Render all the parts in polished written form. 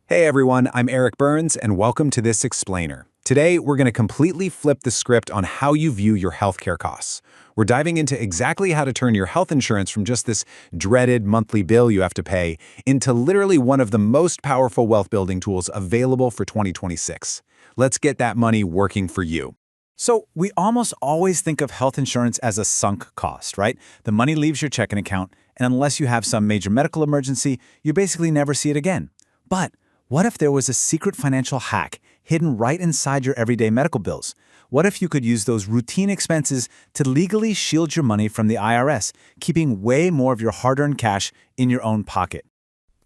Hey everyone, I'm Eric Burns, and welcome to this explainer. Today, we're going to completely flip the script on how you view your healthcare costs. We're diving into exactly how to turn your health insurance from just this dreaded monthly bill you have to pay into literally one of the most powerful wealth-building tools available for 2026. Let's get that money working for you. So we almost always think of health insurance as a sunk cost, right? The money leaves your checking account, and unless you have some major medical emergency, you basically never see it again. But what if there was a secret financial hack hidden right inside your everyday medical bills? What if you could use those routine expenses to legally shield your money from the IRS, keeping way more of your hard-earned cash in your own pocket?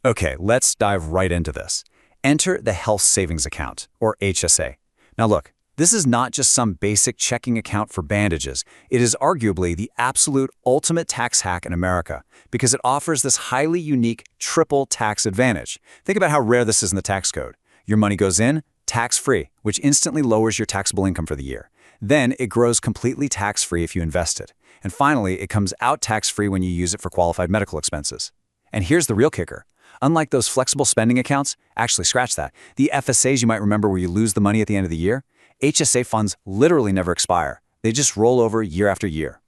Okay, let's dive right into this. Enter the Health Savings Account, or HSA. Now look, this is not just some basic checking account for bandages. It is arguably the absolute ultimate tax hack in America because it offers this highly unique triple tax advantage. Think about how rare this is in the tax code. Your money goes in, tax-free, which instantly lowers your taxable income for the year. Then it grows completely tax-free if you invest it. And finally, it comes out tax-free when you use it for qualified medical expenses. And here's the real kicker. Unlike those flexible spending accounts, actually scratch that, the FSAs you might remember where you lose the money at the end of the year, HSA funds literally never expire. They just roll over year after year.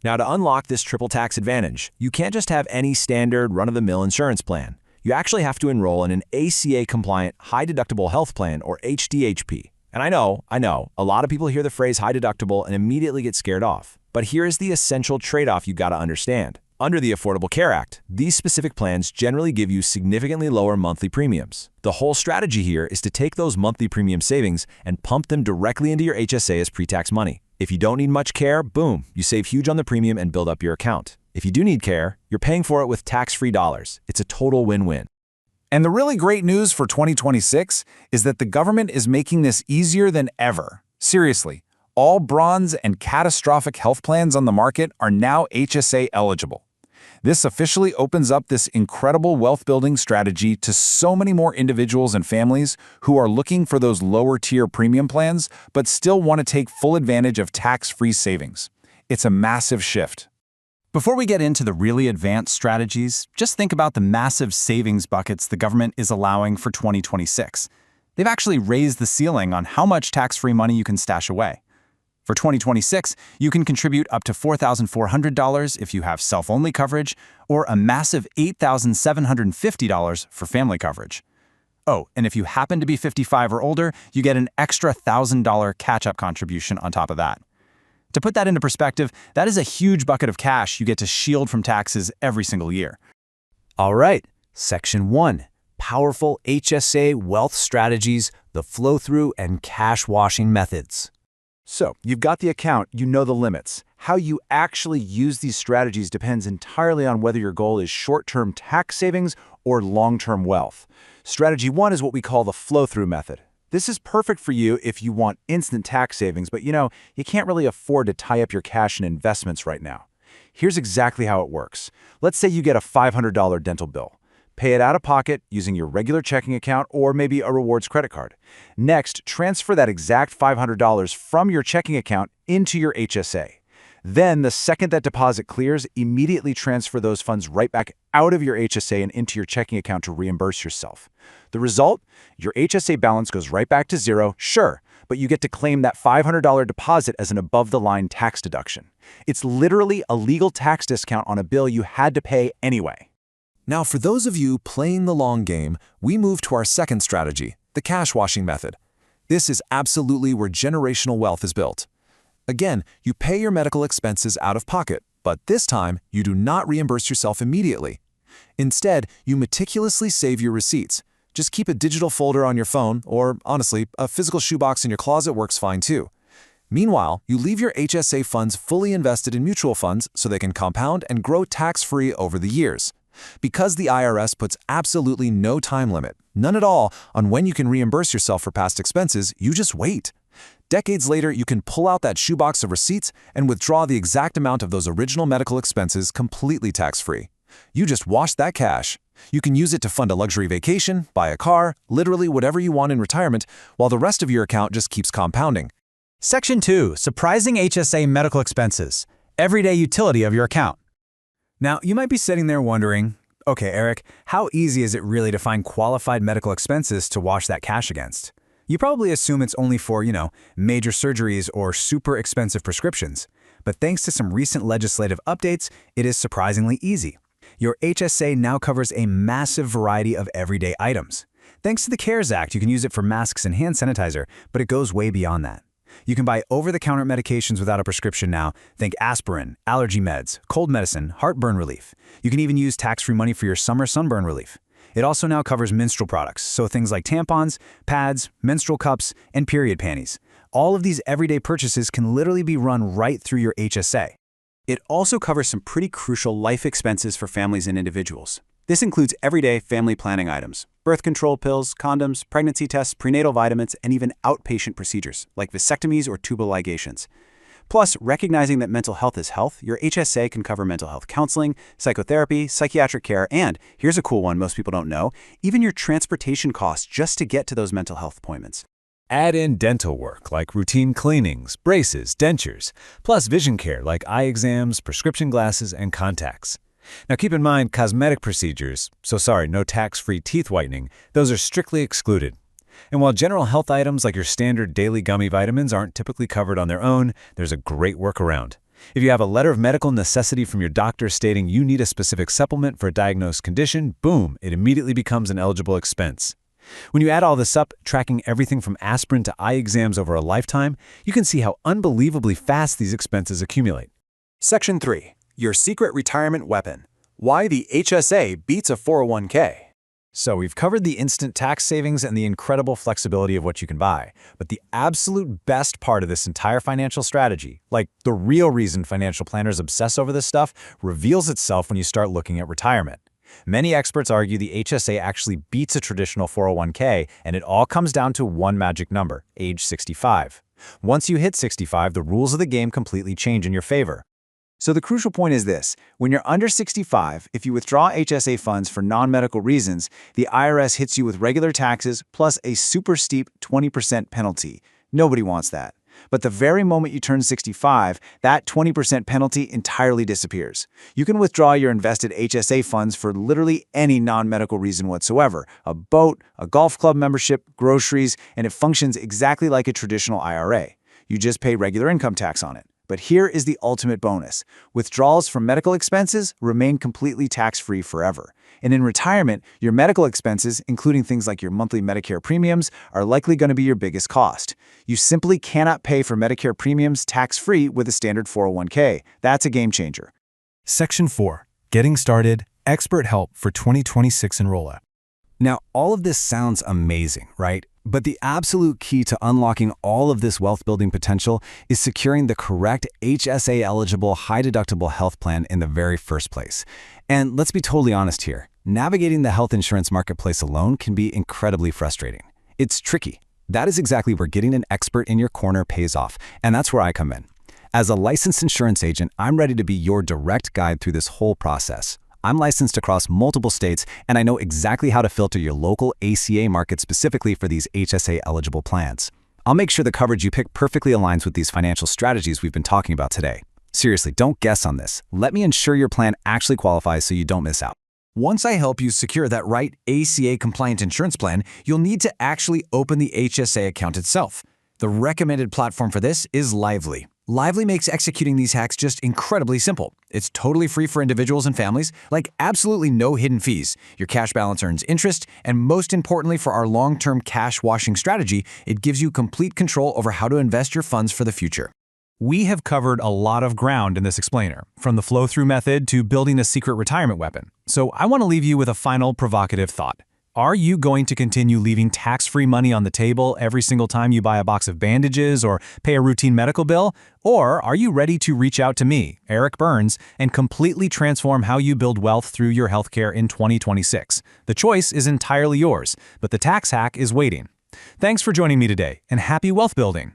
Now, to unlock this triple tax advantage, you can't just have any standard run-of-the-mill insurance plan. You actually have to enroll in an ACA-compliant high-deductible health plan, or HDHP. And I know, a lot of people hear the phrase high deductible and immediately get scared off. But here's the essential trade-off you gotta understand. Under the Affordable Care Act, these specific plans generally give you significantly lower monthly premiums. The whole strategy here is to take those monthly premium savings and pump them directly into your HSA as pre-tax money. If you don't need much care, boom, you save huge on the premium and build up your account. If you do need care, you're paying for it with tax-free dollars. It's a total win-win. And the really great news for 2026 is that the government is making this easier than ever. Seriously, all bronze and catastrophic health plans on the market are now HSA eligible. This officially opens up this incredible wealth-building strategy to so many more individuals and families who are looking for those lower-tier premium plans but still want to take full advantage of tax-free savings. It's a massive shift. Before we get into the really advanced strategies, just think about the massive savings buckets the government is allowing for 2026. They've actually raised the ceiling on how much tax-free money you can stash away. For 2026, you can contribute up to $4,400 if you have self-only coverage, or a massive $8,750 for family coverage. Oh, and if you happen to be 55 or older, you get an extra $1,000 catch-up contribution on top of that. To put that into perspective, that is a huge bucket of cash you get to shield from taxes every single year. All right, Section 1, Powerful HSA Wealth Strategies, the Flow-Through and Cash Washing Methods. So, you've got the account, you know the limits. How you actually use these strategies depends entirely on whether your goal is short-term tax savings or long-term wealth. Strategy 1 is what we call the flow-through method. This is perfect for you if you want instant tax savings, but you can't really afford to tie up your cash in investments right now. Here's exactly how it works. Let's say you get a $500 dental bill. Pay it out of pocket using your regular checking account or maybe a rewards credit card. Next, transfer that exact $500 from your checking account into your HSA. Then, the second that deposit clears, immediately transfer those funds right back out of your HSA and into your checking account to reimburse yourself. The result? Your HSA balance goes right back to zero, sure, but you get to claim that $500 deposit as an above-the-line tax deduction. It's literally a legal tax discount on a bill you had to pay anyway. Now, for those of you playing the long game, we move to our second strategy, the cash washing method. This is absolutely where generational wealth is built. Again, you pay your medical expenses out of pocket, but this time you do not reimburse yourself immediately. Instead, you meticulously save your receipts. Just keep a digital folder on your phone, or honestly, a physical shoebox in your closet works fine too. Meanwhile, you leave your HSA funds fully invested in mutual funds so they can compound and grow tax-free over the years. Because the IRS puts absolutely no time limit, none at all, on when you can reimburse yourself for past expenses, you just wait. Decades later, you can pull out that shoebox of receipts and withdraw the exact amount of those original medical expenses completely tax-free. You just wash that cash. You can use it to fund a luxury vacation, buy a car, literally whatever you want in retirement, while the rest of your account just keeps compounding. Section 2, Surprising HSA Medical Expenses, Everyday Utility of Your Account. Now, you might be sitting there wondering, Okay, Eric, how easy is it really to find qualified medical expenses to wash that cash against? You probably assume it's only for, major surgeries or super expensive prescriptions. But thanks to some recent legislative updates, it is surprisingly easy. Your HSA now covers a massive variety of everyday items. Thanks to the CARES Act, you can use it for masks and hand sanitizer, but it goes way beyond that. You can buy over-the-counter medications without a prescription now. Think aspirin, allergy meds, cold medicine, heartburn relief. You can even use tax-free money for your summer sunburn relief. It also now covers menstrual products, so things like tampons, pads, menstrual cups, and period panties. All of these everyday purchases can literally be run right through your HSA. It also covers some pretty crucial life expenses for families and individuals. This includes everyday family planning items, birth control pills, condoms, pregnancy tests, prenatal vitamins, and even outpatient procedures like vasectomies or tubal ligations. Plus, recognizing that mental health is health, your HSA can cover mental health counseling, psychotherapy, psychiatric care, and, here's a cool one most people don't know, even your transportation costs just to get to those mental health appointments. Add in dental work like routine cleanings, braces, dentures, plus vision care like eye exams, prescription glasses, and contacts. Now keep in mind cosmetic procedures, no tax-free teeth whitening, those are strictly excluded. And while general health items like your standard daily gummy vitamins aren't typically covered on their own, there's a great workaround. If you have a letter of medical necessity from your doctor stating you need a specific supplement for a diagnosed condition, boom, it immediately becomes an eligible expense. When you add all this up, tracking everything from aspirin to eye exams over a lifetime, you can see how unbelievably fast these expenses accumulate. Section 3. Your secret retirement weapon. Why the HSA beats a 401k. So we've covered the instant tax savings and the incredible flexibility of what you can buy. But the absolute best part of this entire financial strategy, like the real reason financial planners obsess over this stuff, reveals itself when you start looking at retirement. Many experts argue the HSA actually beats a traditional 401k, and it all comes down to one magic number, age 65. Once you hit 65, the rules of the game completely change in your favor. So the crucial point is this: when you're under 65, if you withdraw HSA funds for non-medical reasons, the IRS hits you with regular taxes plus a super steep 20% penalty. Nobody wants that. But the very moment you turn 65, that 20% penalty entirely disappears. You can withdraw your invested HSA funds for literally any non-medical reason whatsoever: a boat, a golf club membership, groceries, and it functions exactly like a traditional IRA. You just pay regular income tax on it. But here is the ultimate bonus. Withdrawals from medical expenses remain completely tax-free forever. And in retirement, your medical expenses, including things like your monthly Medicare premiums, are likely going to be your biggest cost. You simply cannot pay for Medicare premiums tax-free with a standard 401k. That's a game changer. Section 4. Getting Started, Expert Help for 2026 Enrolla. Now, all of this sounds amazing, right? But the absolute key to unlocking all of this wealth-building potential is securing the correct HSA-eligible high-deductible health plan in the very first place. And let's be totally honest here. Navigating the health insurance marketplace alone can be incredibly frustrating. It's tricky. That is exactly where getting an expert in your corner pays off, and that's where I come in. As a licensed insurance agent, I'm ready to be your direct guide through this whole process. I'm licensed across multiple states, and I know exactly how to filter your local ACA market specifically for these HSA-eligible plans. I'll make sure the coverage you pick perfectly aligns with these financial strategies we've been talking about today. Seriously, don't guess on this. Let me ensure your plan actually qualifies so you don't miss out. Once I help you secure that right ACA-compliant insurance plan, you'll need to actually open the HSA account itself. The recommended platform for this is Lively. Lively makes executing these hacks just incredibly simple. It's totally free for individuals and families, like absolutely no hidden fees. Your cash balance earns interest, and most importantly for our long-term cash washing strategy, it gives you complete control over how to invest your funds for the future. We have covered a lot of ground in this explainer, from the flow-through method to building a secret retirement weapon. So I want to leave you with a final provocative thought. Are you going to continue leaving tax-free money on the table every single time you buy a box of bandages or pay a routine medical bill? Or are you ready to reach out to me, Eric Burns, and completely transform how you build wealth through your healthcare in 2026? The choice is entirely yours, but the tax hack is waiting. Thanks for joining me today, and happy wealth building!